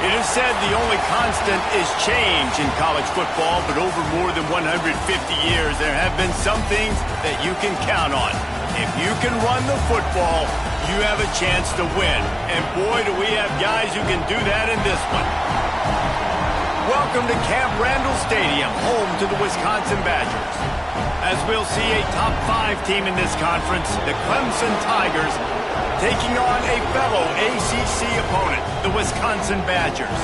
It is said the only constant is change in college football, but over more than 150 years, there have been some things that you can count on. If you can run the football, you have a chance to win. And boy, do we have guys who can do that in this one. Welcome to Camp Randall Stadium, home to the Wisconsin Badgers. As we'll see a top 5 team in this conference, the Clemson Tigers, taking on a fellow ACC opponent, the Wisconsin Badgers.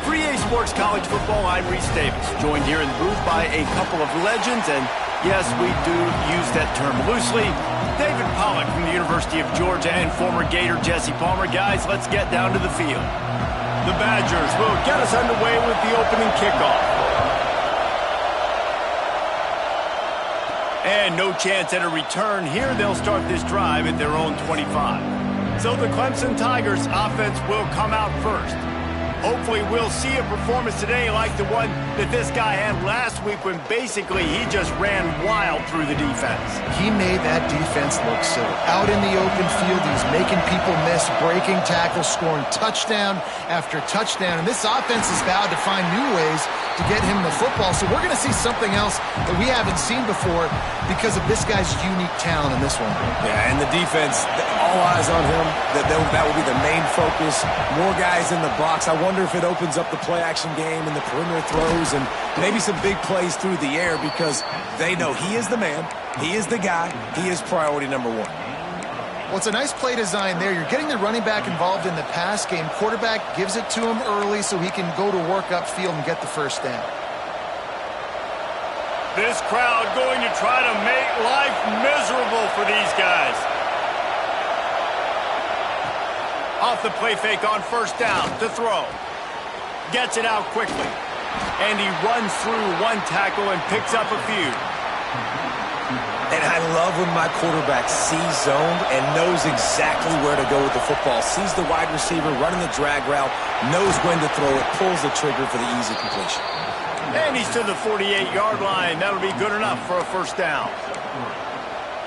For EA Sports College Football, I'm Reese Davis, joined here in the booth by a couple of legends, and yes, we do use that term loosely. David Pollack from the University of Georgia and former Gator Jesse Palmer. Guys, let's get down to the field. The Badgers will get us underway with the opening kickoff. And no chance at a return here. They'll start this drive at their own 25. So the Clemson Tigers offense will come out first. Hopefully we'll see a performance today like the one that this guy had last week when basically he just ran wild through the defense. He made that defense look silly. Out in the open field, he's making people miss, breaking tackles, scoring touchdown after touchdown. And this offense is vowed to find new ways to get him the football. So we're going to see something else that we haven't seen before because of this guy's unique talent in this one. Yeah, and the defense, all eyes on him. That will be the main focus. More guys in the box. I wonder if it opens up the play-action game and the perimeter throws and maybe some big plays through the air because they know he is the man, he is the guy, he is priority number 1. Well, it's a nice play design there. You're getting the running back involved in the pass game. Quarterback gives it to him early so he can go to work upfield and get the first down. This crowd going to try to make life miserable for these guys. Off the play fake on first down to throw. Gets it out quickly. And he runs through one tackle and picks up a few. And I love when my quarterback sees zoned and knows exactly where to go with the football. Sees the wide receiver running the drag route, knows when to throw it, pulls the trigger for the easy completion. And he's to the 48-yard line. That'll be good enough for a first down.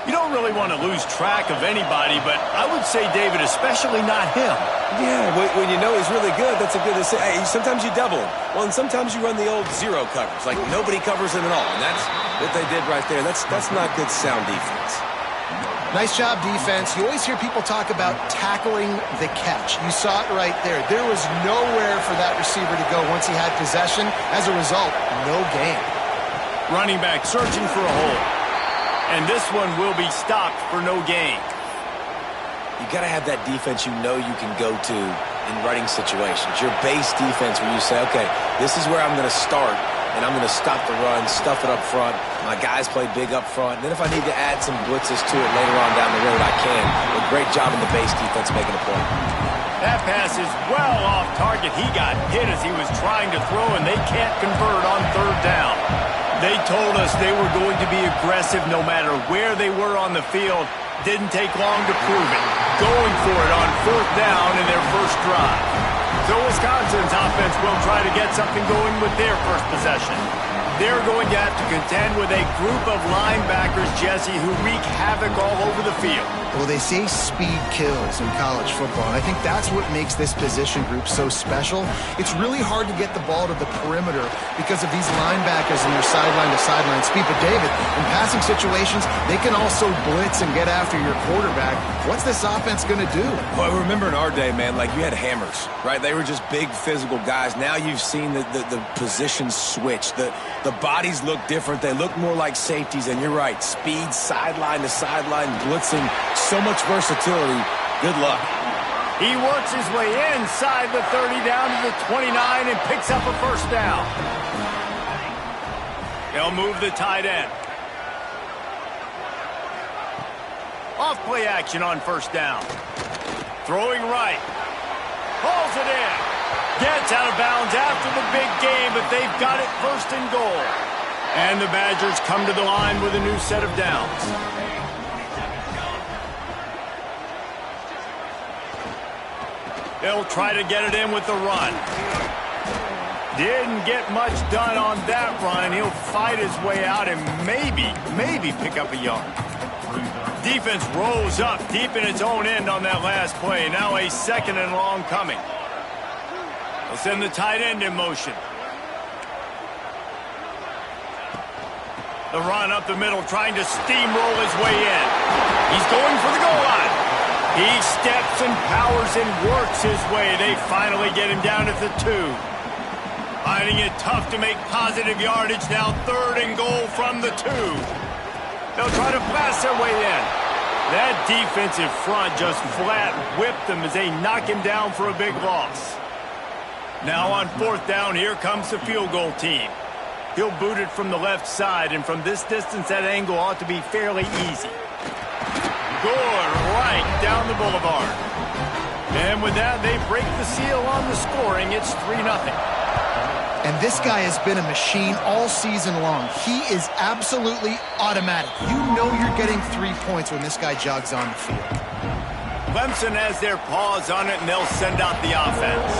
You don't really want to lose track of anybody, but I would say, David, especially not him. Yeah, when you know he's really good, that's a good to say. Hey, sometimes you double him. Well, and sometimes you run the old zero covers, like nobody covers him at all. And that's what they did right there. That's not good sound defense. Nice job, defense. You always hear people talk about tackling the catch. You saw it right there. There was nowhere for that receiver to go once he had possession. As a result, no gain. Running back searching for a hole. And this one will be stopped for no gain. You got to have that defense you know you can go to in running situations. Your base defense where you say, okay, this is where I'm going to start, and I'm going to stop the run, stuff it up front. My guys play big up front. And then if I need to add some blitzes to it later on down the road, I can. A great job in the base defense making a play. That pass is well off target. He got hit as he was trying to throw, and they can't convert on third down. They told us they were going to be aggressive no matter where they were on the field. Didn't take long to prove it. Going for it on fourth down in their first drive. So Wisconsin's offense will try to get something going with their first possession. They're going to have to contend with a group of linebackers, Jesse, who wreak havoc all over the field. Well, they say speed kills in college football, and I think that's what makes this position group so special. It's really hard to get the ball to the perimeter because of these linebackers and their sideline-to-sideline speed. But, David, in passing situations, they can also blitz and get after your quarterback. What's this offense going to do? Well, I remember in our day, man, like you had hammers, right? They were just big physical guys. Now you've seen the positions switch. The bodies look different. They look more like safeties, and you're right. Speed, sideline to sideline, blitzing, so much versatility. Good luck. He works his way inside the 30 down to the 29 and picks up a first down. They'll move the tight end. Off play action on first down. Throwing right. Hauls it in. Gets out of bounds after the big game, but they've got it first and goal. And the Badgers come to the line with a new set of downs. They'll try to get it in with the run. Didn't get much done on that run. He'll fight his way out and maybe pick up a yard. Defense rolls up deep in its own end on that last play. Now a second and long coming. They'll send the tight end in motion. The run up the middle, trying to steamroll his way in. He's going for the goal line. He steps and powers and works his way. They finally get him down at the 2. Finding it tough to make positive yardage now. 3rd and goal from the 2. They'll try to blast their way in. That defensive front just flat whipped them as they knock him down for a big loss. Now on 4th down, here comes the field goal team. He'll boot it from the left side, and from this distance, that angle ought to be fairly easy. Good, right down the boulevard. And with that, they break the seal on the scoring. It's 3-0. And this guy has been a machine all season long. He is absolutely automatic. You know you're getting 3 points when this guy jogs on the field. Clemson has their paws on it, and they'll send out the offense.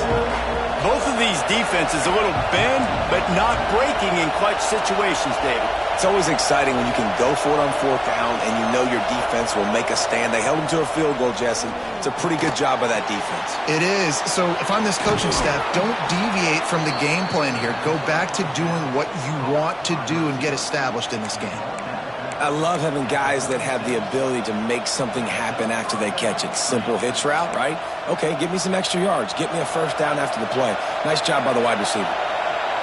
Both of these defenses a little bend, but not breaking in clutch situations, David. It's always exciting when you can go for it on 4th down and you know your defense will make a stand. They held them to a field goal, Jesse. It's a pretty good job by that defense. It is. So if I'm this coaching staff, don't deviate from the game plan here. Go back to doing what you want to do and get established in this game. I love having guys that have the ability to make something happen after they catch it. Simple hitch route, right? Okay, give me some extra yards. Get me a 1st down after the play. Nice job by the wide receiver.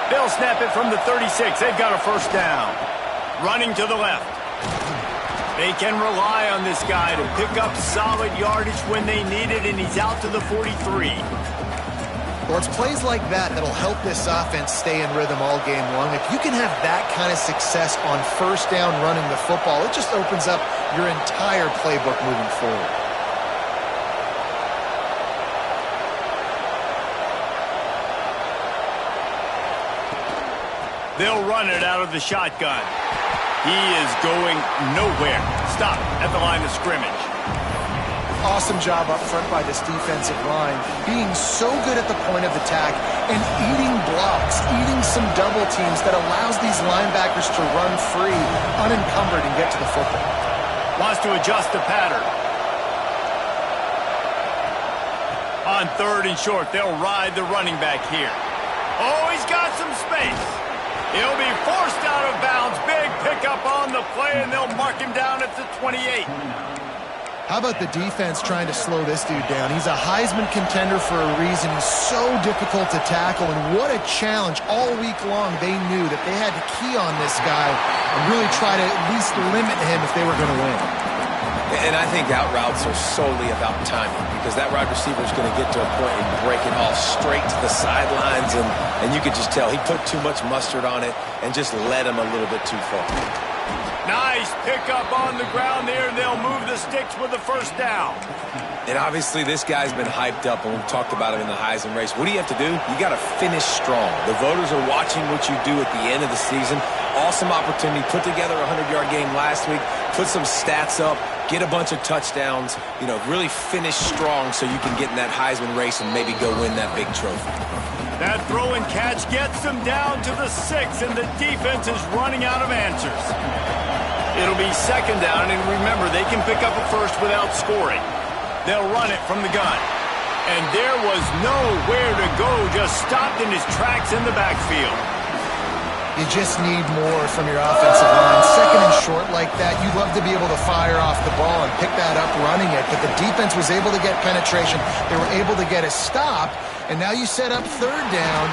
They'll snap it from the 36. They've got a 1st down. Running to the left. They can rely on this guy to pick up solid yardage when they need it, and he's out to the 43. Well, it's plays like that that'll help this offense stay in rhythm all game long. If you can have that kind of success on 1st down running the football, it just opens up your entire playbook moving forward. They'll run it out of the shotgun. He is going nowhere. Stop at the line of scrimmage. Awesome job up front by this defensive line, being so good at the point of attack and eating blocks, eating some double teams that allows these linebackers to run free, unencumbered, and get to the football. Wants to adjust the pattern. On 3rd and short, they'll ride the running back here. Oh, he's got some space. He'll be forced out of bounds. Big pickup on the play, and they'll mark him down at the 28. How about the defense trying to slow this dude down? He's a Heisman contender for a reason. He's so difficult to tackle, and what a challenge. All week long, they knew that they had to key on this guy and really try to at least limit him if they were going to win. And I think out routes are solely about timing, because that wide receiver is going to get to a point and break it off straight to the sidelines, and you could just tell he put too much mustard on it and just led him a little bit too far. Nice pickup on the ground there. They'll move the sticks with the 1st down. And obviously this guy's been hyped up, and we've talked about him in the Heisman race. What do you have to do? You got to finish strong. The voters are watching what you do at the end of the season. Awesome opportunity. Put together a 100-yard game last week. Put some stats up. Get a bunch of touchdowns. You know, really finish strong so you can get in that Heisman race and maybe go win that big trophy. That throw and catch gets them down to the 6, and the defense is running out of answers. It'll be 2nd down, and remember, they can pick up a 1st without scoring. They'll run it from the gun. And there was nowhere to go, just stopped in his tracks in the backfield. You just need more from your offensive line. 2nd and short like that, you'd love to be able to fire off the ball and pick that up running it, but the defense was able to get penetration. They were able to get a stop, and now you set up 3rd down,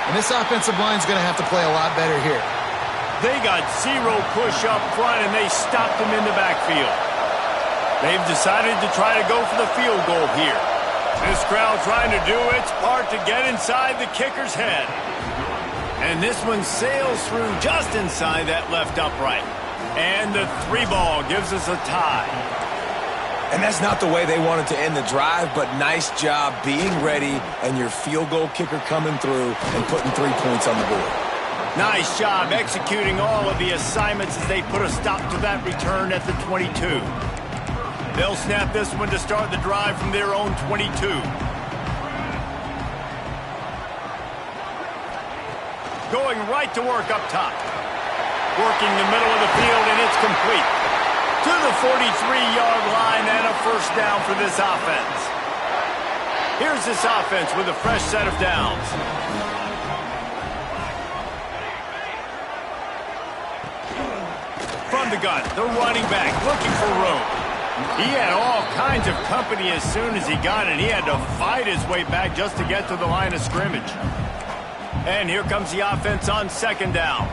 and this offensive line is going to have to play a lot better here. They got 0 push up front, and they stopped him in the backfield. They've decided to try to go for the field goal here. This crowd trying to do its part to get inside the kicker's head. And this one sails through just inside that left upright. And the 3 ball gives us a tie. And that's not the way they wanted to end the drive, but nice job being ready and your field goal kicker coming through and putting 3 points on the board. Nice job executing all of the assignments as they put a stop to that return at the 22. They'll snap this one to start the drive from their own 22. Going right to work up top. Working the middle of the field, and it's complete. To the 43-yard line and a 1st down for this offense. Here's this offense with a fresh set of downs. From the gun, the running back looking for room. He had all kinds of company as soon as he got it. He had to fight his way back just to get to the line of scrimmage. And here comes the offense on second down.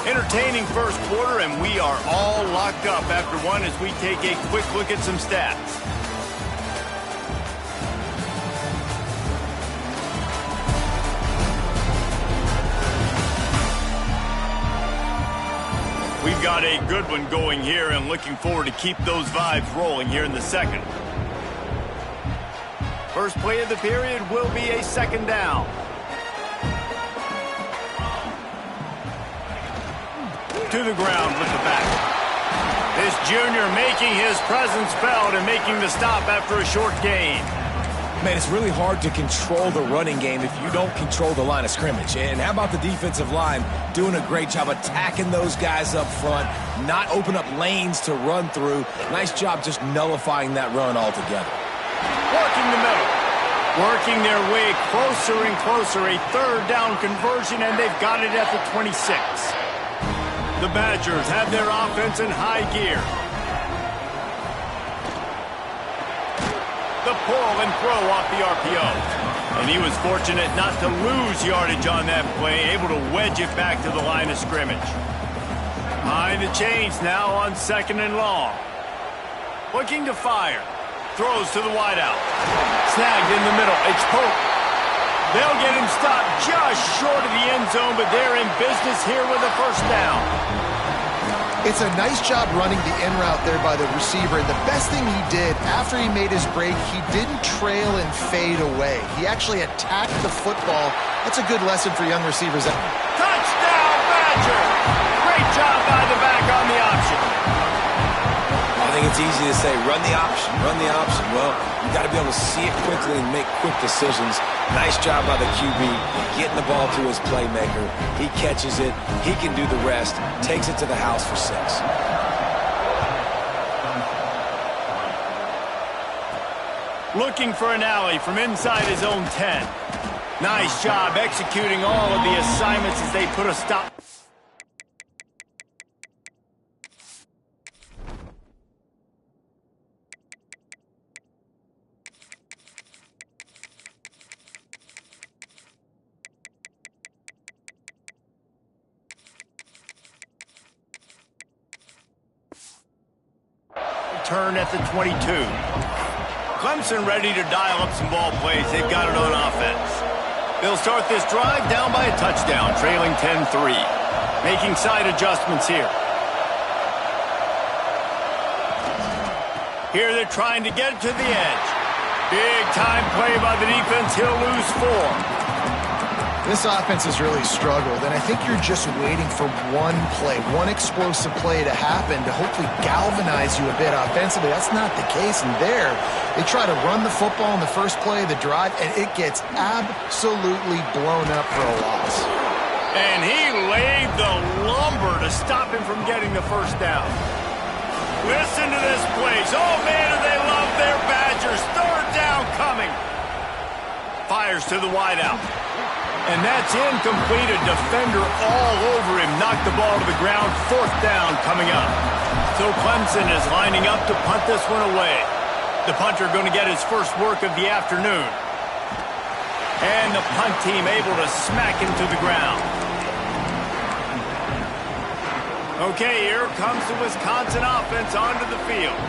Entertaining first quarter, and we are all locked up after one as we take a quick look at some stats. We've got a good one going here and looking forward to keep those vibes rolling here in the second. First play of the period will be a second down. To the ground with the back. This junior making his presence felt and making the stop after a short gain. Man, it's really hard to control the running game if you don't control the line of scrimmage. And how about the defensive line doing a great job attacking those guys up front, not open up lanes to run through. Nice job just nullifying that run altogether. Working the middle. Working their way closer and closer. A third down conversion, and they've got it at the 26. The Badgers have their offense in high gear. The pull and throw off the RPO. And he was fortunate not to lose yardage on that play, able to wedge it back to the line of scrimmage. Behind the chains now on second and long. Looking to fire. Throws to the wideout. Snagged in the middle. It's Pope. They'll get him stopped just short of the end zone, but they're in business here with a first down. It's a nice job running the in route there by the receiver. And the best thing he did after he made his break, he didn't trail and fade away. He actually attacked the football. That's a good lesson for young receivers. Touchdown, Badger! Great job by the back on the option. I think it's easy to say, run the option, run the option. Well, you got to be able to see it quickly and make quick decisions. Nice job by the QB, getting the ball to his playmaker. He catches it. He can do the rest. Takes it to the house for 6. Looking for an alley from inside his own 10. Nice job executing all of the assignments as they put a stop. Turn at the 22. Clemson ready to dial up some ball plays. They've got it on offense. They'll start this drive down by a touchdown, trailing 10-3. Making side adjustments here. Here they're trying to get to the edge. Big time play by the defense. He'll lose 4. This offense has really struggled, and I think you're just waiting for one play, one explosive play to happen to hopefully galvanize you a bit offensively. That's not the case, and there, they try to run the football in the first play of the drive, and it gets absolutely blown up for a loss. And he laid the lumber to stop him from getting the first down. Listen to this place. Oh, man, do they love their Badgers. Third down coming. Fires to the wideout. And that's incomplete. A defender all over him. Knocked the ball to the ground. Fourth down coming up. So Clemson is lining up to punt this one away. The punter going to get his first work of the afternoon. And the punt team able to smack him to the ground. Okay, here comes the Wisconsin offense onto the field.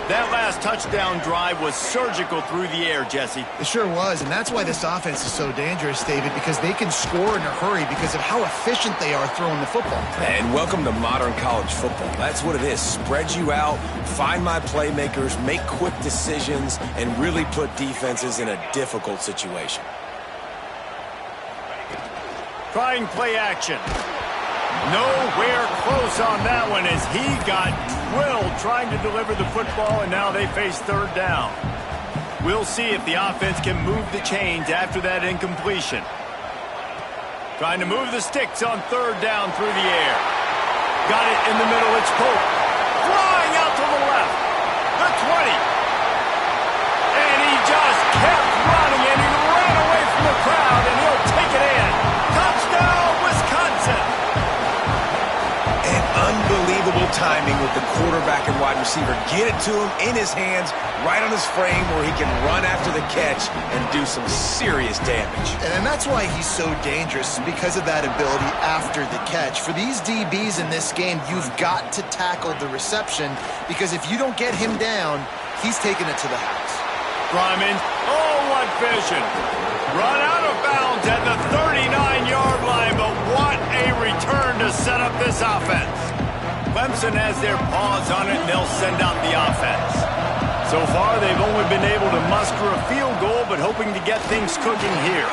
That last touchdown drive was surgical through the air, Jesse. It sure was, and that's why this offense is so dangerous, David, because they can score in a hurry because of how efficient they are throwing the football. And welcome to modern college football. That's what it is. Spread you out, find my playmakers, make quick decisions, and really put defenses in a difficult situation. Trying play action. Nowhere close on that one as he got drilled trying to deliver the football, and now they face third down. We'll see if the offense can move the chains after that incompletion. Trying to move the sticks on third down through the air. Got it in the middle. It's Pope. Flying out to the left. The 20. And he just kept running, and he ran away from the crowd, and he'll take it in. Touchdown, Wisconsin. And unbelievable timing with the quarterback and wide receiver. Get it to him in his hands, right on his frame where he can run after the catch and do some serious damage. And that's why he's so dangerous, because of that ability after the catch. For these DBs in this game, you've got to tackle the reception, because if you don't get him down, he's taking it to the house. Ryman, oh, what vision. Run out of bounds at the 39-yard line, but what a return to set up this offense. Clemson has their paws on it, and they'll send out the offense. So far, they've only been able to muster a field goal, but hoping to get things cooking here.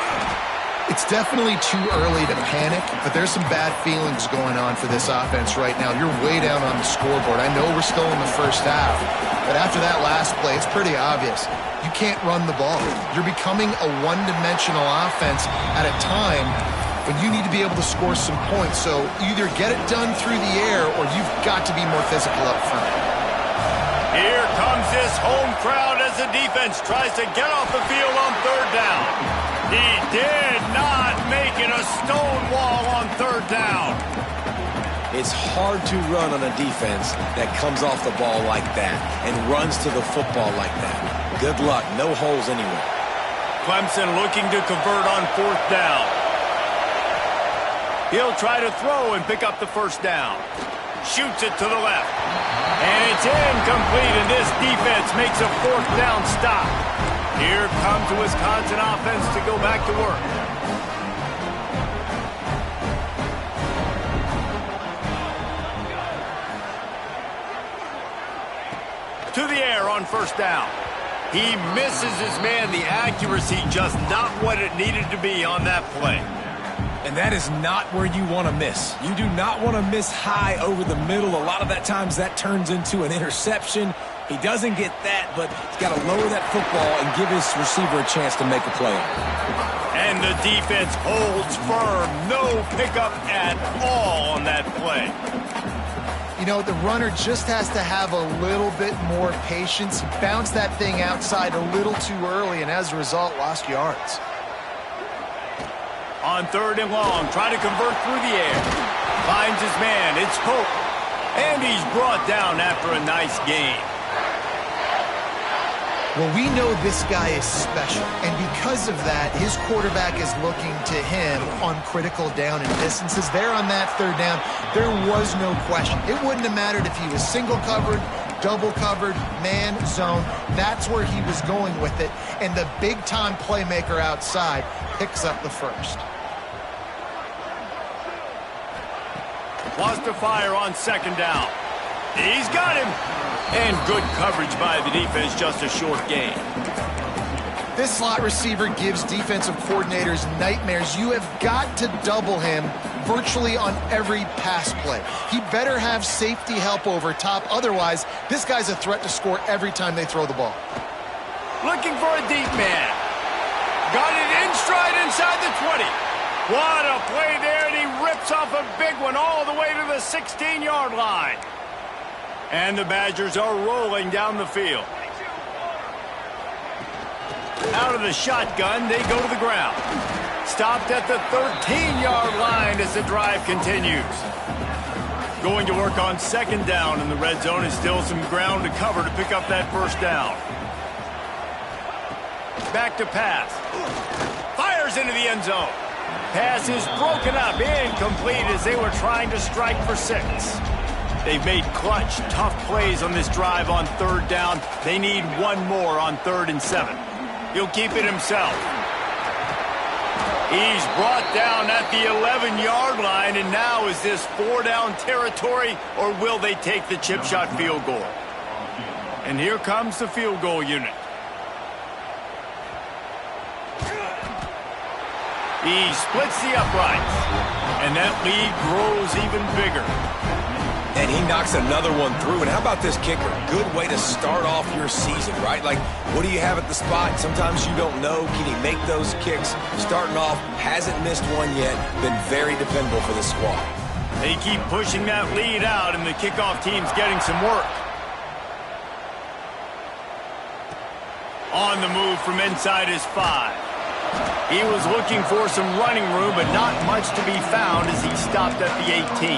It's definitely too early to panic, but there's some bad feelings going on for this offense right now. You're way down on the scoreboard. I know we're still in the first half, but after that last play, it's pretty obvious. You can't run the ball. You're becoming a one-dimensional offense at a time when you need to be able to score some points. So either get it done through the air, or you've got to be more physical up front. Here comes this home crowd as the defense tries to get off the field on third down. He did not make it a stone wall on third down. It's hard to run on a defense that comes off the ball like that and runs to the football like that. Good luck. No holes anywhere. Clemson looking to convert on fourth down. He'll try to throw and pick up the first down. Shoots it to the left. And it's incomplete, and this defense makes a fourth down stop. Here comes the Wisconsin offense to go back to work. To the air on first down. He misses his man. The accuracy just not what it needed to be on that play. And that is not where you want to miss. You do not want to miss high over the middle. A lot of that times that turns into an interception. He doesn't get that, but he's got to lower that football and give his receiver a chance to make a play. And the defense holds firm. No pickup at all on that play. You know, the runner just has to have a little bit more patience. He bounced that thing outside a little too early, and as a result, lost yards. On third and long, trying to convert through the air. Finds his man. It's Pope. And he's brought down after a nice gain. Well, we know this guy is special, and because of that, his quarterback is looking to him on critical down and distances. There on that third down, there was no question. It wouldn't have mattered if he was single covered, double covered, man, zone. That's where he was going with it, and the big-time playmaker outside picks up the first. Wants to fire on second down. He's got him. And good coverage by the defense, just a short gain. This slot receiver gives defensive coordinators nightmares. You have got to double him virtually on every pass play. He better have safety help over top. Otherwise, this guy's a threat to score every time they throw the ball. Looking for a deep man. Got it in stride inside the 20. What a play there, and he rips off a big one all the way to the 16-yard line. And the Badgers are rolling down the field. Out of the shotgun, they go to the ground. Stopped at the 13-yard line as the drive continues. Going to work on second down in the red zone, and still some ground to cover to pick up that first down. Back to pass. Fires into the end zone. Pass is broken up, incomplete as they were trying to strike for 6. They've made clutch, tough plays on this drive on third down. They need one more on 3rd and 7. He'll keep it himself. He's brought down at the 11-yard line, and now is this 4-down territory, or will they take the chip shot field goal? And here comes the field goal unit. He splits the uprights, and that lead grows even bigger. And he knocks another one through. And how about this kicker? Good way to start off your season, right? Like, what do you have at the spot? Sometimes you don't know. Can he make those kicks? Starting off, hasn't missed one yet. Been very dependable for the squad. They keep pushing that lead out, and the kickoff team's getting some work. On the move from inside his 5. He was looking for some running room, but not much to be found as he stopped at the 18.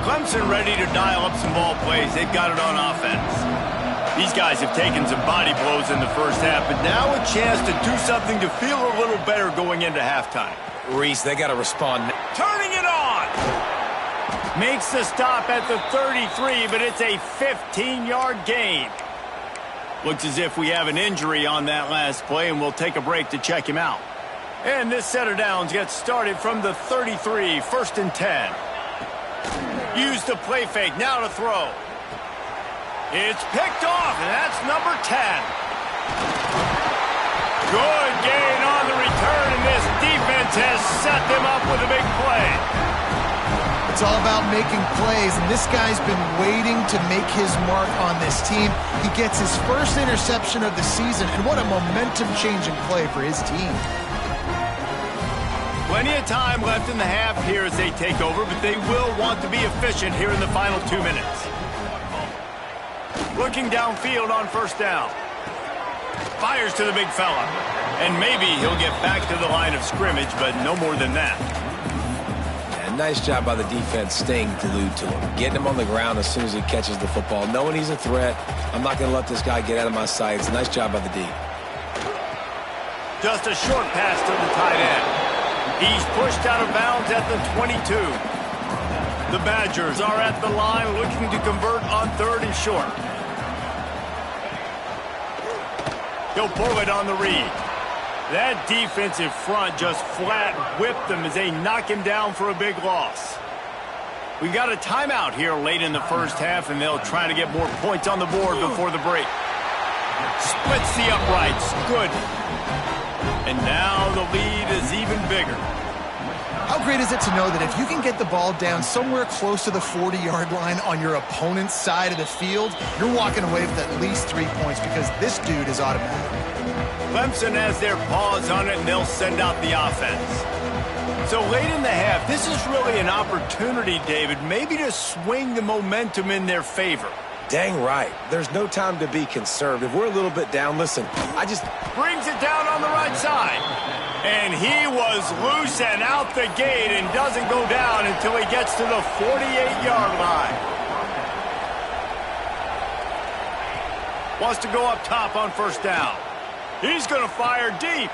Clemson ready to dial up some ball plays. They've got it on offense. These guys have taken some body blows in the first half, but now a chance to do something to feel a little better going into halftime. Reese, they got to respond. Turning it on! Makes the stop at the 33, but it's a 15-yard gain. Looks as if we have an injury on that last play, and we'll take a break to check him out. And this set of downs gets started from the 33, 1st and 10. Use the play fake, now to throw. It's picked off, and that's number 10. Good gain on the return, and this defense has set them up with a big play. It's all about making plays, and this guy's been waiting to make his mark on this team. He gets his first interception of the season, and what a momentum-changing play for his team. Plenty of time left in the half here as they take over, but they will want to be efficient here in the final 2 minutes. Looking downfield on 1st down. Fires to the big fella. And maybe he'll get back to the line of scrimmage, but no more than that. And nice job by the defense staying glued to him. Getting him on the ground as soon as he catches the football. Knowing he's a threat. I'm not going to let this guy get out of my sights. Nice job by the D. Just a short pass to the tight end. He's pushed out of bounds at the 22. The Badgers are at the line looking to convert on 3rd and short. He'll pull it on the read. That defensive front just flat whipped them as they knock him down for a big loss. We got a timeout here late in the first half, and they'll try to get more points on the board before the break. Splits the uprights. Good. And now the lead is even bigger. How great is it to know that if you can get the ball down somewhere close to the 40-yard line on your opponent's side of the field, you're walking away with at least 3 points because this dude is automatic. Clemson has their paws on it, and they'll send out the offense. So late in the half, this is really an opportunity, David, maybe to swing the momentum in their favor. Dang right. There's no time to be conservative. We're a little bit down. Listen, Brings it down on the right side. And he was loose and out the gate and doesn't go down until he gets to the 48-yard line. Wants to go up top on 1st down. He's going to fire deep.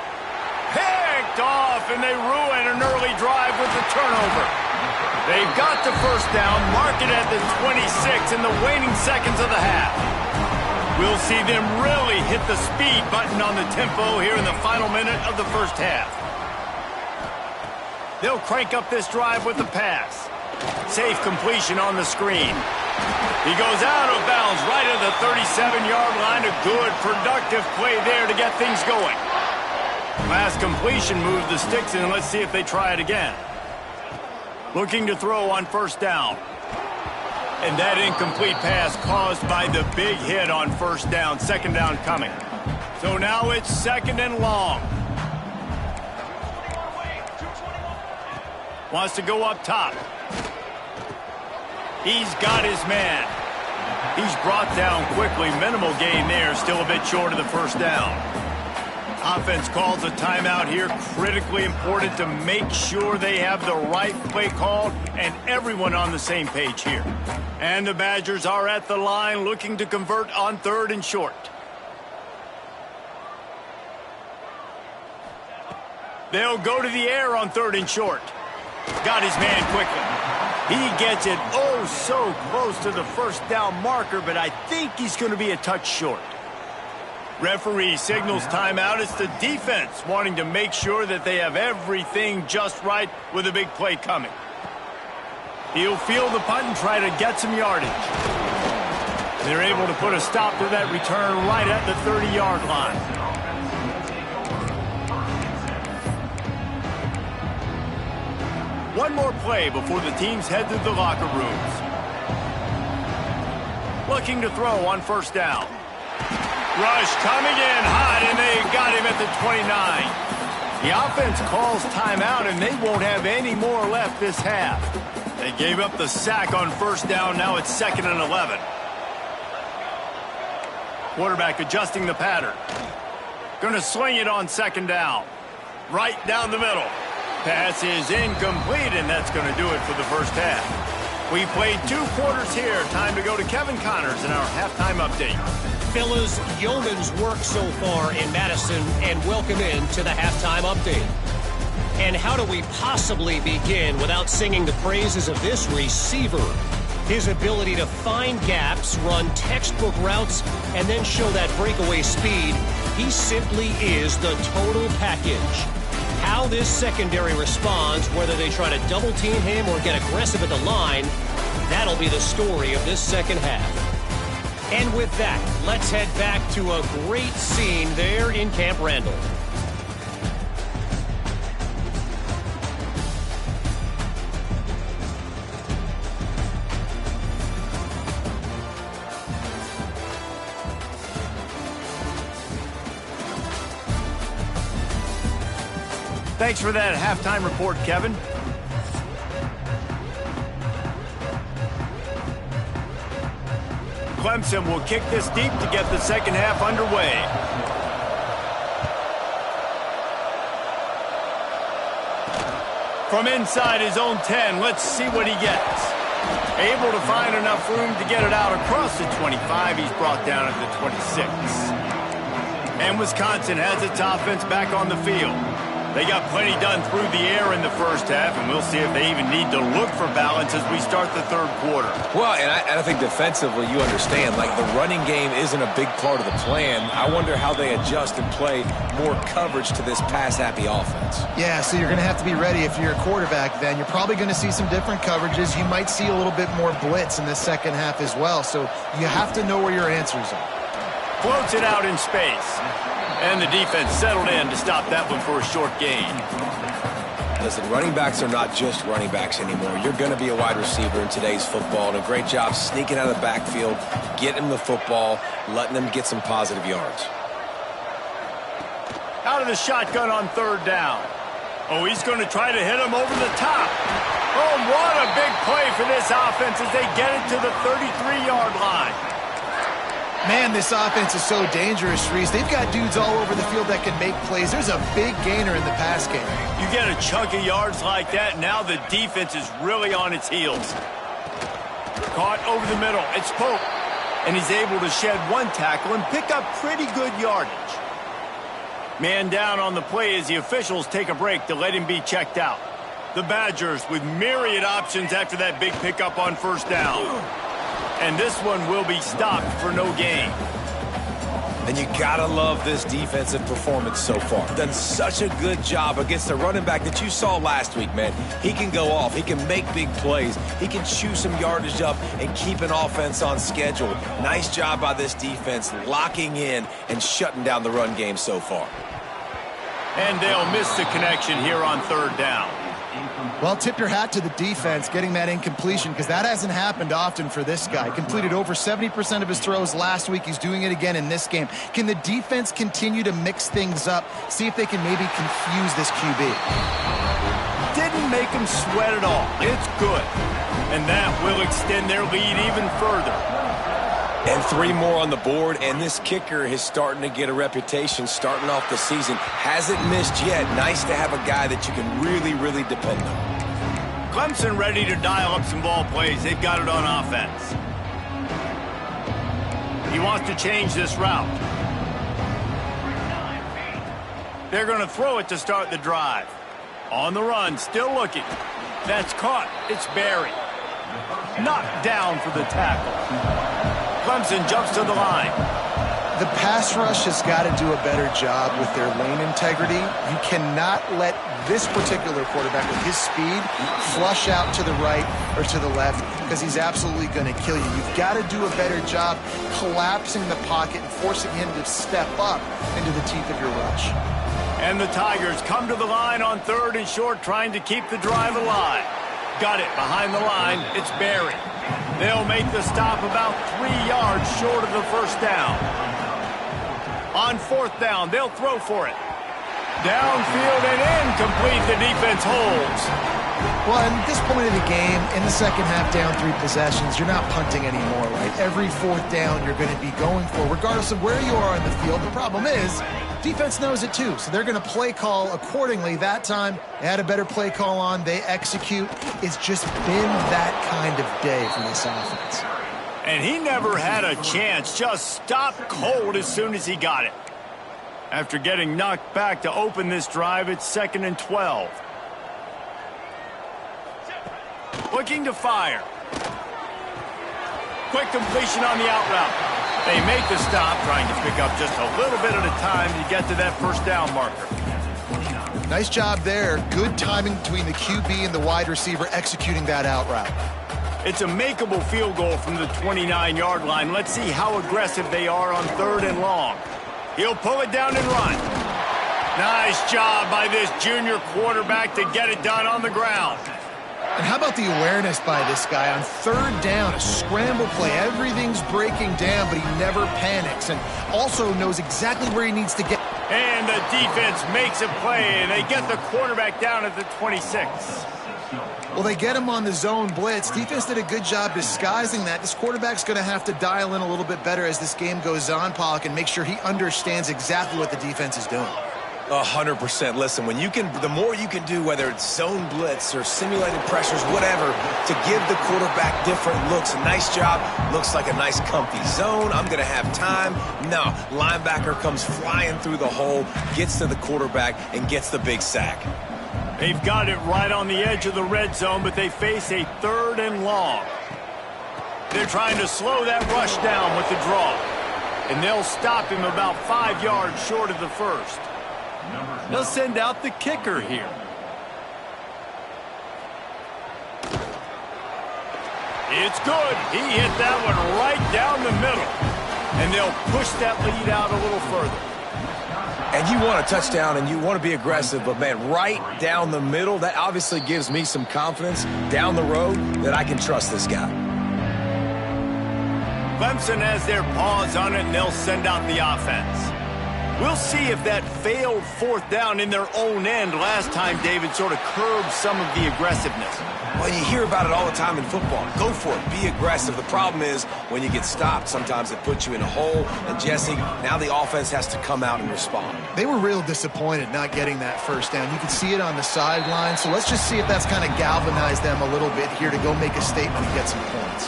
Picked off, and they ruin an early drive with the turnover. They've got the 1st down, mark it at the 26 in the waning seconds of the half. We'll see them really hit the speed button on the tempo here in the final minute of the first half. They'll crank up this drive with the pass. Safe completion on the screen. He goes out of bounds right at the 37-yard line. A good, productive play there to get things going. Last completion moved the sticks in. Let's see if they try it again. Looking to throw on 1st down. And that incomplete pass caused by the big hit on 1st down. 2nd down coming. So now it's 2nd and long. Wants to go up top. He's got his man. He's brought down quickly. Minimal gain there. Still a bit short of the 1st down. Offense calls a timeout here. Critically important to make sure they have the right play called and everyone on the same page here. And the Badgers are at the line looking to convert on 3rd and short. They'll go to the air on 3rd and short. Got his man quickly. He gets it oh so close to the 1st down marker, but I think he's going to be a touch short. Referee signals timeout. It's the defense wanting to make sure that they have everything just right with a big play coming. He'll field the punt and try to get some yardage. They're able to put a stop to that return right at the 30-yard line. One more play before the teams head to the locker rooms. Looking to throw on 1st down. Rush coming in hot, and they got him at the 29. The offense calls timeout, and they won't have any more left this half. They gave up the sack on first down. Now it's 2nd and 11. Quarterback adjusting the pattern. Going to swing it on 2nd down. Right down the middle. Pass is incomplete, and that's going to do it for the first half. We played 2 quarters here. Time to go to Kevin Connors in our halftime update. Fellas, yeoman's work so far in Madison, and welcome in to the halftime update. And how do we possibly begin without singing the praises of this receiver? His ability to find gaps, run textbook routes, and then show that breakaway speed. He simply is the total package. How this secondary responds, whether they try to double team him or get aggressive at the line, that'll be the story of this second half. And with that, let's head back to a great scene there in Camp Randall. Thanks for that halftime report, Kevin. Clemson will kick this deep to get the second half underway. From inside his own 10, let's see what he gets. Able to find enough room to get it out across the 25. He's brought down at the 26. And Wisconsin has its offense back on the field. They got plenty done through the air in the first half, and we'll see if they even need to look for balance as we start the third quarter. Well, and I think defensively, you understand, like the running game isn't a big part of the plan. I wonder how they adjust and play more coverage to this pass-happy offense. Yeah, so you're going to have to be ready if you're a quarterback then. You're probably going to see some different coverages. You might see a little bit more blitz in the second half as well, so you have to know where your answers are. Floats it out in space. And the defense settled in to stop that one for a short gain. Listen, running backs are not just running backs anymore. You're going to be a wide receiver in today's football, and a great job sneaking out of the backfield, getting them the football, letting them get some positive yards. Out of the shotgun on third down. Oh, he's going to try to hit him over the top. Oh, what a big play for this offense as they get it to the 33-yard line. Man, this offense is so dangerous, Reese. They've got dudes all over the field that can make plays. There's a big gainer in the pass game. You get a chunk of yards like that, now the defense is really on its heels. Caught over the middle. It's Pope. And he's able to shed one tackle and pick up pretty good yardage. Man down on the play as the officials take a break to let him be checked out. The Badgers with myriad options after that big pickup on first down. And this one will be stopped for no gain. And you gotta love this defensive performance so far. Done such a good job against the running back that you saw last week, man. He can go off. He can make big plays. He can chew some yardage up and keep an offense on schedule. Nice job by this defense locking in and shutting down the run game so far. And they'll miss the connection here on third down. Well, tip your hat to the defense getting that incompletion because that hasn't happened often for this guy. Completed over 70% of his throws last week. He's doing it again in this game. Can the defense continue to mix things up? See if they can maybe confuse this QB. Didn't make him sweat at all. It's good. And that will extend their lead even further. And 3 more on the board, and this kicker is starting to get a reputation starting off the season. Hasn't missed yet. Nice to have a guy that you can really, really depend on. Clemson ready to dial up some ball plays. They've got it on offense. He wants to change this route. They're going to throw it to start the drive. On the run, still looking. That's caught. It's Barry. Knocked down for the tackle. Clemson jumps to the line. The pass rush has got to do a better job with their lane integrity. You cannot let this particular quarterback with his speed flush out to the right or to the left because he's absolutely going to kill you. You've got to do a better job collapsing the pocket and forcing him to step up into the teeth of your rush. And the Tigers come to the line on third and short, trying to keep the drive alive. Got it behind the line. It's Barry. They'll make the stop about 3 yards short of the first down. On fourth down, they'll throw for it. Downfield and incomplete. The defense holds. Well, at this point of the game, in the second half, down 3 possessions, you're not punting anymore, right? Every fourth down you're going to be going for, regardless of where you are on the field. The problem is, defense knows it too, so they're going to play call accordingly. That time, they had a better play call on. They execute. It's just been that kind of day for this offense. And he never had a chance. Just stopped cold as soon as he got it. After getting knocked back to open this drive, it's 2nd and 12. Looking to fire. Quick completion on the out route. They make the stop, trying to pick up just a little bit at a time to get to that first down marker. Nice job there. Good timing between the QB and the wide receiver executing that out route. It's a makeable field goal from the 29-yard line. Let's see how aggressive they are on 3rd and long. He'll pull it down and run. Nice job by this junior quarterback to get it done on the ground. And how about the awareness by this guy on 3rd down, a scramble play. Everything's breaking down, but he never panics and also knows exactly where he needs to get. And the defense makes a play, and they get the quarterback down at the 26. Well, they get him on the zone blitz. Defense did a good job disguising that. This quarterback's going to have to dial in a little bit better as this game goes on, Pollock, and make sure he understands exactly what the defense is doing. 100%. Listen, the more you can do, whether it's zone blitz or simulated pressures, whatever, to give the quarterback different looks. Nice job. Looks like a nice comfy zone. I'm going to have time. No, linebacker comes flying through the hole, gets to the quarterback, and gets the big sack. They've got it right on the edge of the red zone, but they face a 3rd and long. They're trying to slow that rush down with the draw, and they'll stop him about 5 yards short of the first. They'll send out the kicker here. It's good. He hit that one right down the middle, and they'll push that lead out a little further. And you want a touchdown and you want to be aggressive, but, man, right down the middle, that obviously gives me some confidence down the road that I can trust this guy. Clemson has their paws on it, and they'll send out the offense. We'll see if that failed 4th down in their own end last time, David, sort of curbed some of the aggressiveness. Well, you hear about it all the time in football. Go for it. Be aggressive. The problem is when you get stopped, sometimes it puts you in a hole. And, Jesse, now the offense has to come out and respond. They were real disappointed not getting that first down. You could see it on the sideline. So let's just see if that's kind of galvanized them a little bit here to go make a statement and get some points.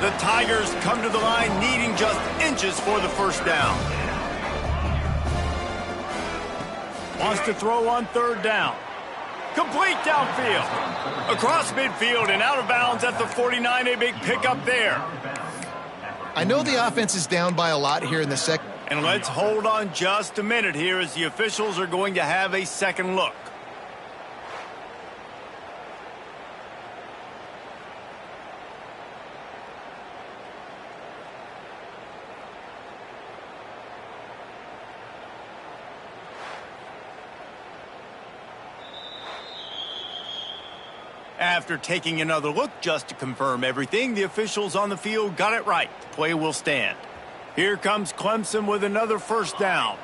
The Tigers come to the line needing just inches for the first down. Wants to throw on 3rd down. Complete downfield. Across midfield and out of bounds at the 49. A big pickup there. I know the offense is down by a lot here in the second. And let's hold on just a minute here as the officials are going to have a second look. After taking another look just to confirm everything, the officials on the field got it right. The play will stand. Here comes Clemson with another first down.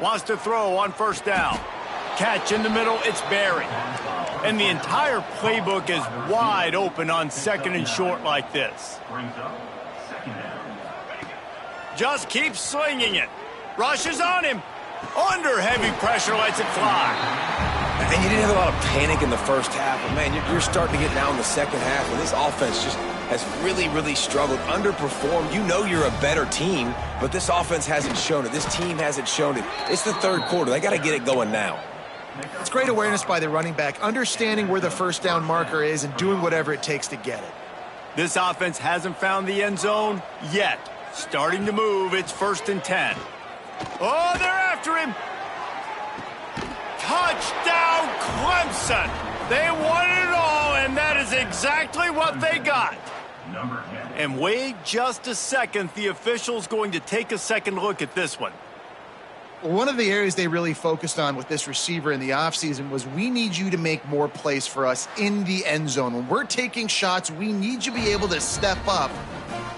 Wants to throw on 1st down. Catch in the middle, it's Barry. And the entire playbook is wide open on 2nd and short like this. Just keeps slinging it. Rushes on him. Under heavy pressure, lets it fly. And you didn't have a lot of panic in the first half, but, man, you're starting to get down the second half, and this offense just has really, really struggled, underperformed. You know you're a better team, but this offense hasn't shown it. This team hasn't shown it. It's the 3rd quarter. They got to get it going now. It's great awareness by the running back, understanding where the first down marker is and doing whatever it takes to get it. This offense hasn't found the end zone yet. Starting to move, it's 1st and 10. Oh, they're after him. Touchdown, Clemson. They wanted it all, and that is exactly what they got. And wait just a second. The official's going to take a second look at this one. One of the areas they really focused on with this receiver in the offseason was we need you to make more plays for us in the end zone. When we're taking shots, we need you to be able to step up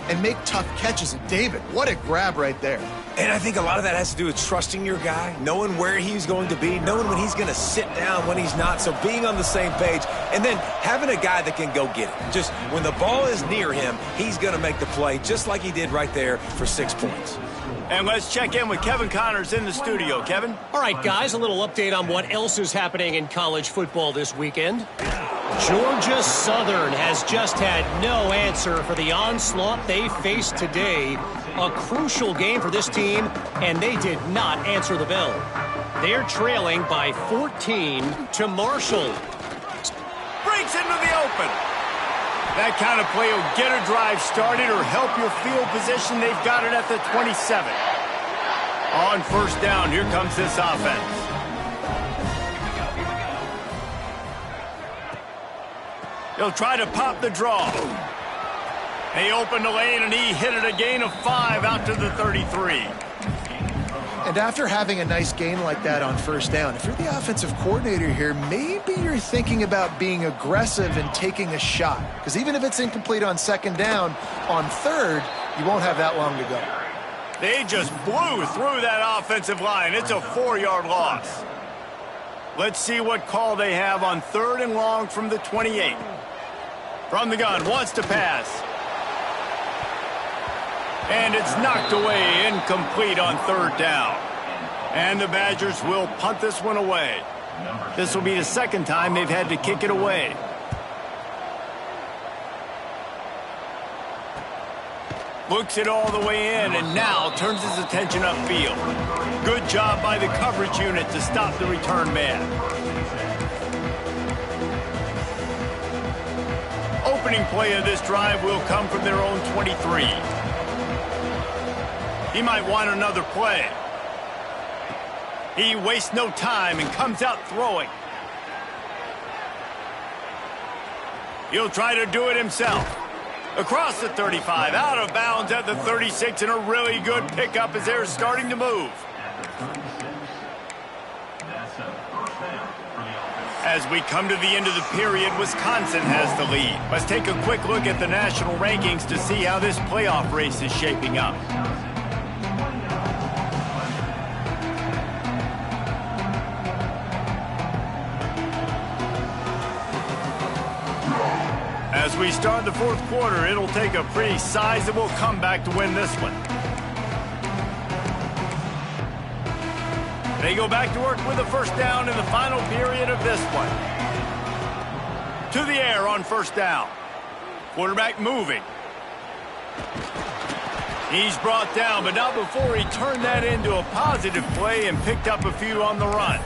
and make tough catches. And David, what a grab right there. And I think a lot of that has to do with trusting your guy, knowing where he's going to be, knowing when he's going to sit down, when he's not, so being on the same page, and then having a guy that can go get it. Just when the ball is near him, he's going to make the play, just like he did right there for 6 points. And let's check in with Kevin Connors in the studio. Kevin? All right, guys, a little update on what else is happening in college football this weekend. Georgia Southern has just had no answer for the onslaught they faced today. A crucial game for this team, and they did not answer the bell. They're trailing by 14 to Marshall. Breaks into the open. That kind of play will get a drive started or help your field position. They've got it at the 27. On first down, here comes this offense. He'll try to pop the draw. They opened the lane, and he hit it a gain of 5 out to the 33. And after having a nice gain like that on first down, if you're the offensive coordinator here, maybe you're thinking about being aggressive and taking a shot. Because even if it's incomplete on second down, on third, you won't have that long to go. They just blew through that offensive line. It's a 4-yard loss. Let's see what call they have on third and long from the 28. From the gun, wants to pass. And it's knocked away, incomplete on third down. And the Badgers will punt this one away. This will be the second time they've had to kick it away. Looks it all the way in, and now turns his attention upfield. Good job by the coverage unit to stop the return man. Opening play of this drive will come from their own 23. He might want another play. He wastes no time and comes out throwing. He'll try to do it himself. Across the 35, out of bounds at the 36, and a really good pickup as they're starting to move. As we come to the end of the period, Wisconsin has the lead. Let's take a quick look at the national rankings to see how this playoff race is shaping up. As we start the fourth quarter, it'll take a pretty sizable comeback to win this one. They go back to work with a first down in the final period of this one. To the air on first down. Quarterback moving. He's brought down, but not before he turned that into a positive play and picked up a few on the run.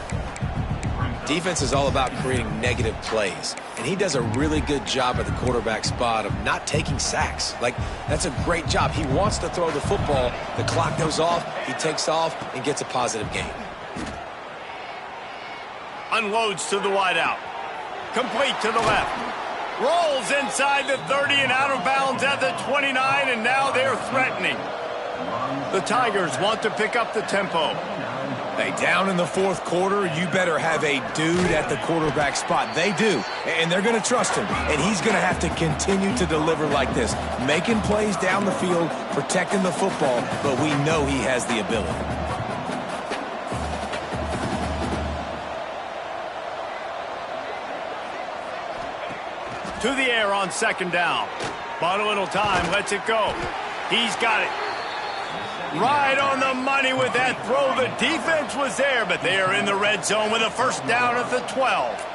Defense is all about creating negative plays, and he does a really good job at the quarterback spot of not taking sacks. Like, that's a great job. He wants to throw the football. The clock goes off, he takes off, and gets a positive gain. Unloads to the wideout. Complete to the left. Rolls inside the 30 and out of bounds at the 29, and now they're threatening. The Tigers want to pick up the tempo. Hey, down in the fourth quarter, you better have a dude at the quarterback spot. They do, and they're going to trust him. And he's going to have to continue to deliver like this, making plays down the field, protecting the football, but we know he has the ability. To the air on second down. Bought a little time, lets it go. He's got it. Right on the money with that throw. The defense was there, but they are in the red zone with a first down at the 12.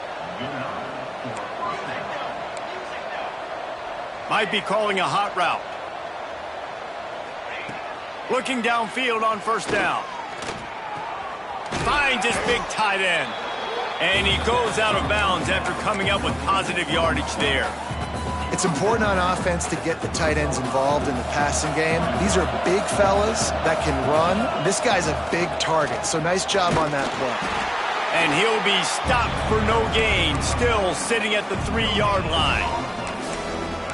Might be calling a hot route. Looking downfield on first down. Finds his big tight end. And he goes out of bounds after coming up with positive yardage there. It's important on offense to get the tight ends involved in the passing game. These are big fellas that can run. This guy's a big target, so nice job on that play. And he'll be stopped for no gain, still sitting at the 3-yard line.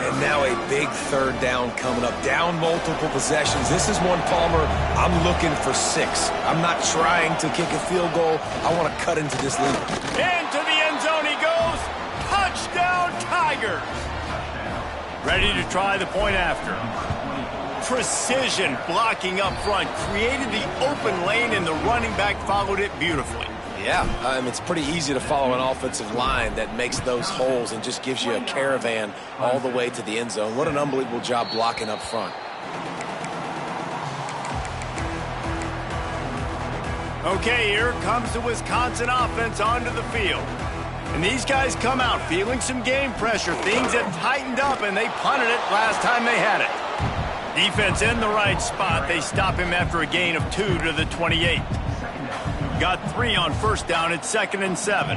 And now a big third down coming up. Down multiple possessions. This is one, Palmer, I'm looking for 6. I'm not trying to kick a field goal. I want to cut into this lead. Into the end zone he goes. Touchdown, Tigers. Ready to try the point after. Precision blocking up front. Created the open lane, and the running back followed it beautifully. Yeah, it's pretty easy to follow an offensive line that makes those holes and just gives you a caravan all the way to the end zone. What an unbelievable job blocking up front. Okay, here comes the Wisconsin offense onto the field. And these guys come out feeling some game pressure. Things have tightened up, and they punted it last time they had it. Defense in the right spot. They stop him after a gain of 2 to the 28. Got 3 on first down. It's 2nd and 7.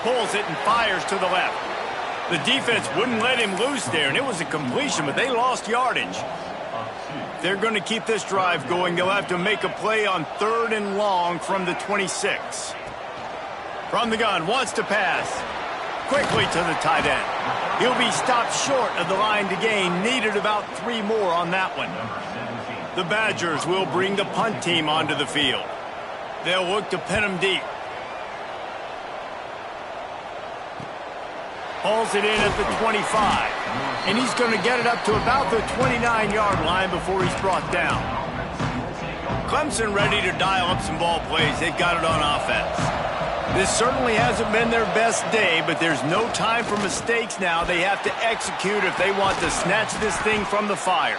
Pulls it and fires to the left. The defense wouldn't let him loose there, and it was a completion, but they lost yardage. They're going to keep this drive going. They'll have to make a play on 3rd and long from the 26. From the gun, wants to pass. Quickly to the tight end. He'll be stopped short of the line to gain. Needed about 3 more on that one. The Badgers will bring the punt team onto the field. They'll look to pin him deep. Hauls it in at the 25. And he's going to get it up to about the 29-yard line before he's brought down. Clemson ready to dial up some ball plays. They've got it on offense. This certainly hasn't been their best day, but there's no time for mistakes now. They have to execute if they want to snatch this thing from the fire.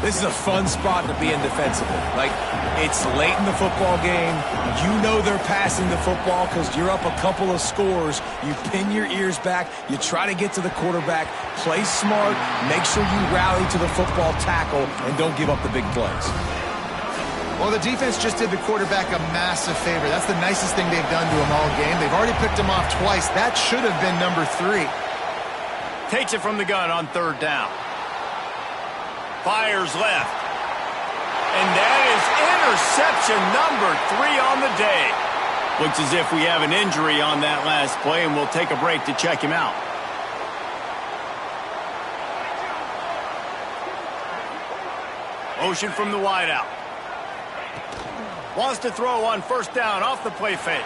This is a fun spot to be in defensively. Like, it's late in the football game. You know they're passing the football because you're up a couple of scores. You pin your ears back. You try to get to the quarterback. Play smart. Make sure you rally to the football tackle and don't give up the big plays. Well, the defense just did the quarterback a massive favor. That's the nicest thing they've done to him all game. They've already picked him off twice. That should have been number 3. Takes it from the gun on 3rd down. Fires left. And that is interception number 3 on the day. Looks as if we have an injury on that last play, and we'll take a break to check him out. Motion from the wideout. Wants to throw on 1st down off the play fake.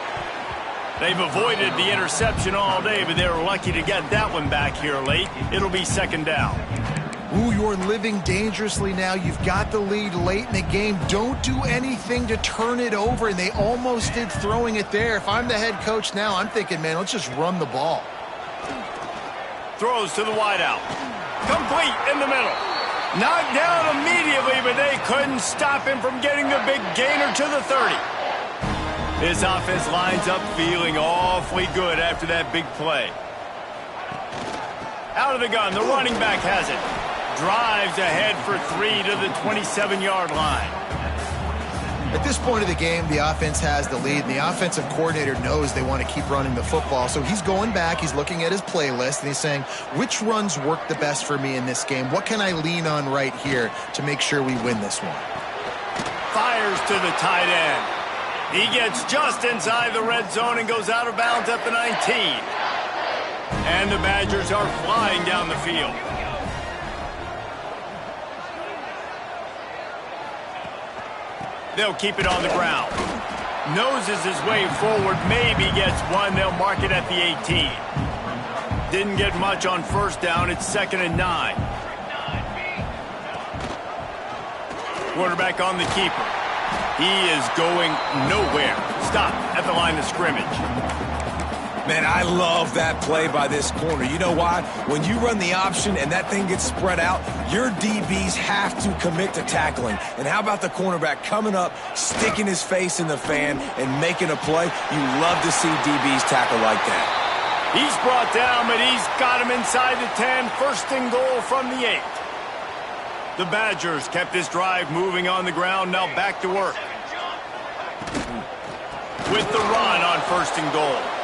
They've avoided the interception all day, but they were lucky to get that one back here late. It'll be 2nd down. Ooh, you're living dangerously now. You've got the lead late in the game. Don't do anything to turn it over, and they almost did throwing it there. If I'm the head coach now, I'm thinking, man, let's just run the ball. Throws to the wideout. Complete in the middle. Knocked down immediately, but they couldn't stop him from getting the big gainer to the 30. His offense lines up feeling awfully good after that big play. Out of the gun, the running back has it. Drives ahead for 3 to the 27-yard line. At this point of the game, the offense has the lead, and the offensive coordinator knows they want to keep running the football. So he's going back, he's looking at his playlist, and he's saying, which runs work the best for me in this game? What can I lean on right here to make sure we win this one? Fires to the tight end. He gets just inside the red zone and goes out of bounds at the 19. And the Badgers are flying down the field. They'll keep it on the ground. Noses his way forward, maybe gets one. They'll mark it at the 18. Didn't get much on 1st down. It's 2nd and 9. Quarterback on the keeper. He is going nowhere. Stop at the line of scrimmage. Man, I love that play by this corner. You know why? When you run the option and that thing gets spread out, your DBs have to commit to tackling. And how about the cornerback coming up, sticking his face in the fan, and making a play? You love to see DBs tackle like that. He's brought down, but he's got him inside the 10. 1st and goal from the 8. The Badgers kept this drive moving on the ground. Now back to work. With the run on 1st and goal.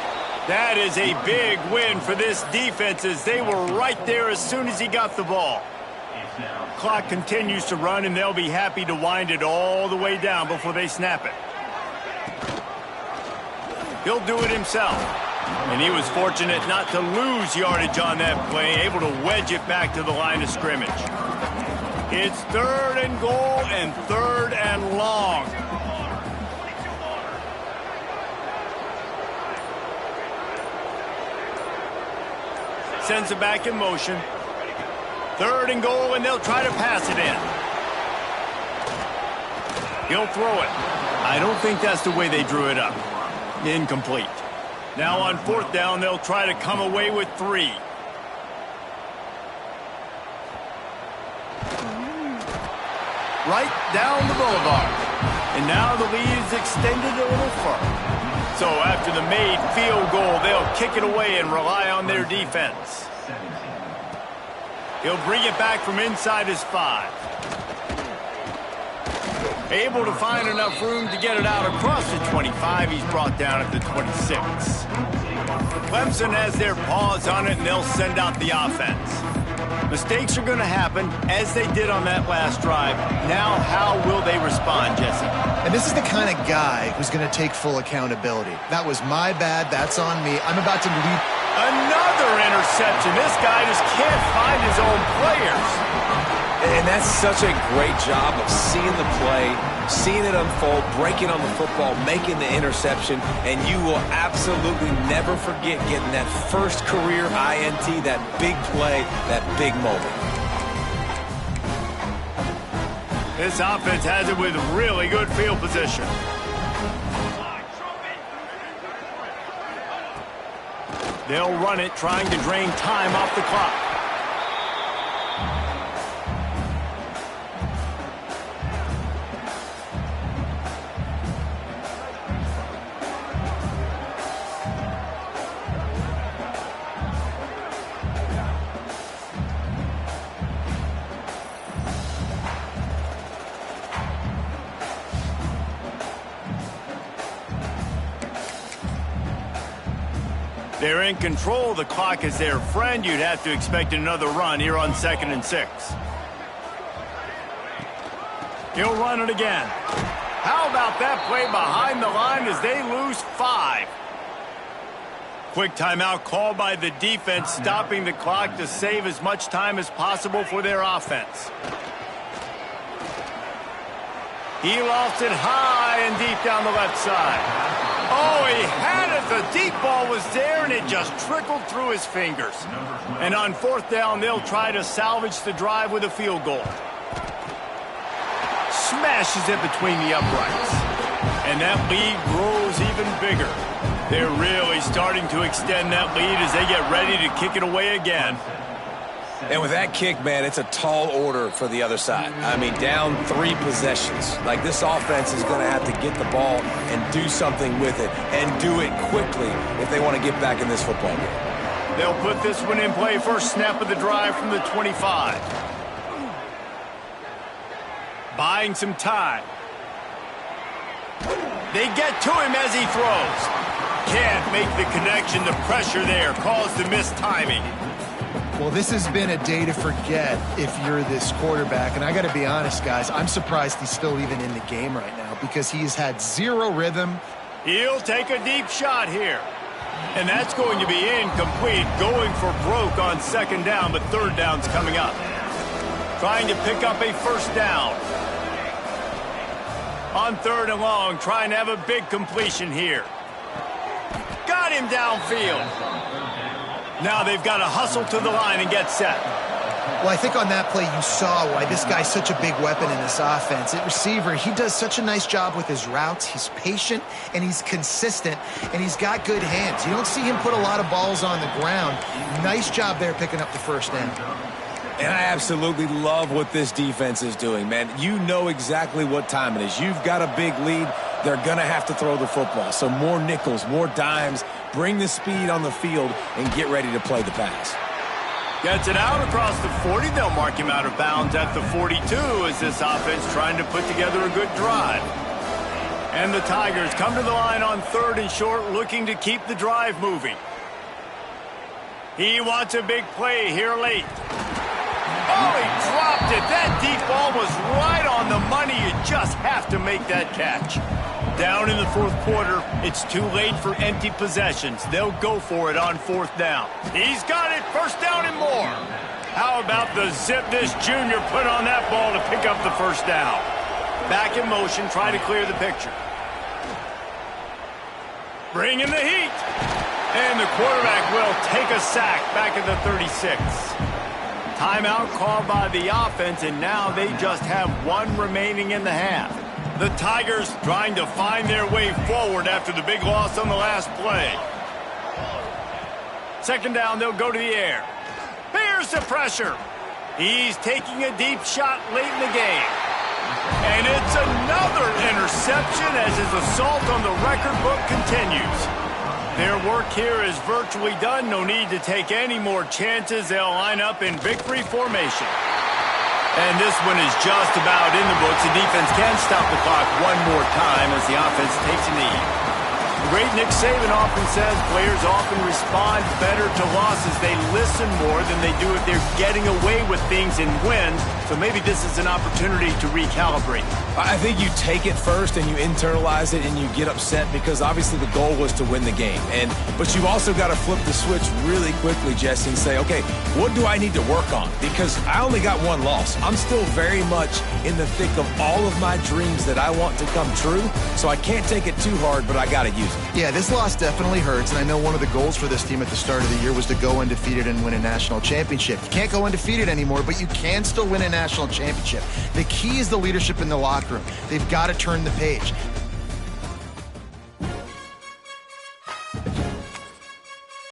That is a big win for this defense as they were right there as soon as he got the ball. Clock continues to run, and they'll be happy to wind it all the way down before they snap it. He'll do it himself. And he was fortunate not to lose yardage on that play, able to wedge it back to the line of scrimmage. It's 3rd and goal and 3rd and long. Sends it back in motion. 3rd and goal, and they'll try to pass it in. He'll throw it. I don't think that's the way they drew it up. Incomplete. Now on 4th down, they'll try to come away with 3. Right down the boulevard. And now the lead is extended a little further. So after the made field goal, they'll kick it away and rely on their defense. He'll bring it back from inside his 5. Able to find enough room to get it out across the 25. He's brought down at the 26. Clemson has their paws on it, and they'll send out the offense. Mistakes are going to happen, as they did on that last drive. Now, how will they respond, Jesse? And this is the kind of guy who's going to take full accountability. That was my bad. That's on me. I'm about to lead. Another interception. This guy just can't find his own players. And that's such a great job of seeing the play, seeing it unfold, breaking on the football, making the interception, and you will absolutely never forget getting that first career INT, that big play, that big moment. This offense has it with really good field position. They'll run it, trying to drain time off the clock. They're in control. The clock is their friend. You'd have to expect another run here on 2nd and 6. He'll run it again. How about that play behind the line as they lose 5? Quick timeout called by the defense, stopping the clock to save as much time as possible for their offense. He lost it high and deep down the left side. Oh, he had it. The deep ball was there, and it just trickled through his fingers. And on 4th down, they'll try to salvage the drive with a field goal. Smashes it between the uprights. And that lead grows even bigger. They're really starting to extend that lead as they get ready to kick it away again. And with that kick, man, it's a tall order for the other side. I mean, down 3 possessions. Like, this offense is going to have to get the ball and do something with it, and do it quickly if they want to get back in this football game. They'll put this one in play. First snap of the drive from the 25. Buying some time. They get to him as he throws. Can't make the connection. The pressure there caused the missed timing. Well, this has been a day to forget if you're this quarterback. And I got to be honest, guys, I'm surprised he's still even in the game right now because he's had 0 rhythm. He'll take a deep shot here. And that's going to be incomplete. Going for broke on 2nd down, but 3rd down's coming up. Trying to pick up a 1st down. On 3rd and long, trying to have a big completion here. Got him downfield. Now they've got to hustle to the line and get set. Well, I think on that play you saw why this guy's such a big weapon in this offense. At receiver, he does such a nice job with his routes. He's patient, and he's consistent, and he's got good hands. You don't see him put a lot of balls on the ground. Nice job there picking up the 1st down. And I absolutely love what this defense is doing, man. You know exactly what time it is. You've got a big lead. They're going to have to throw the football. So more nickels, more dimes. Bring the speed on the field and get ready to play the pass. Gets it out across the 40. They'll mark him out of bounds at the 42 as this offense trying to put together a good drive. And the Tigers come to the line on 3rd and short, looking to keep the drive moving. He wants a big play here late. Oh, he dropped it. That deep ball was right on the money. You just have to make that catch. Down in the 4th quarter, it's too late for empty possessions. They'll go for it on 4th down. He's got it. 1st down and more. How about the zip this junior put on that ball to pick up the 1st down? Back in motion, try to clear the picture. Bring in the heat. And the quarterback will take a sack back at the 36. Timeout called by the offense, and now they just have one remaining in the half. The Tigers trying to find their way forward after the big loss on the last play. Second down, they'll go to the air. Here's the pressure. He's taking a deep shot late in the game. And it's another interception as his assault on the record book continues. Their work here is virtually done. No need to take any more chances. They'll line up in victory formation. And this one is just about in the books. The defense can stop the clock one more time as the offense takes a knee. The great Nick Saban often says players often respond better to losses. They listen more than they do if they're getting away with things in wins. So maybe this is an opportunity to recalibrate. I think you take it first and you internalize it and you get upset because obviously the goal was to win the game. But you've also got to flip the switch really quickly, Jesse, and say, okay, what do I need to work on? Because I only got one loss. I'm still very much in the thick of all of my dreams that I want to come true. So I can't take it too hard, but I got to use it. Yeah, this loss definitely hurts, and I know one of the goals for this team at the start of the year was to go undefeated and win a national championship. You can't go undefeated anymore, but you can still win a national championship. The key is the leadership in the locker room. They've got to turn the page.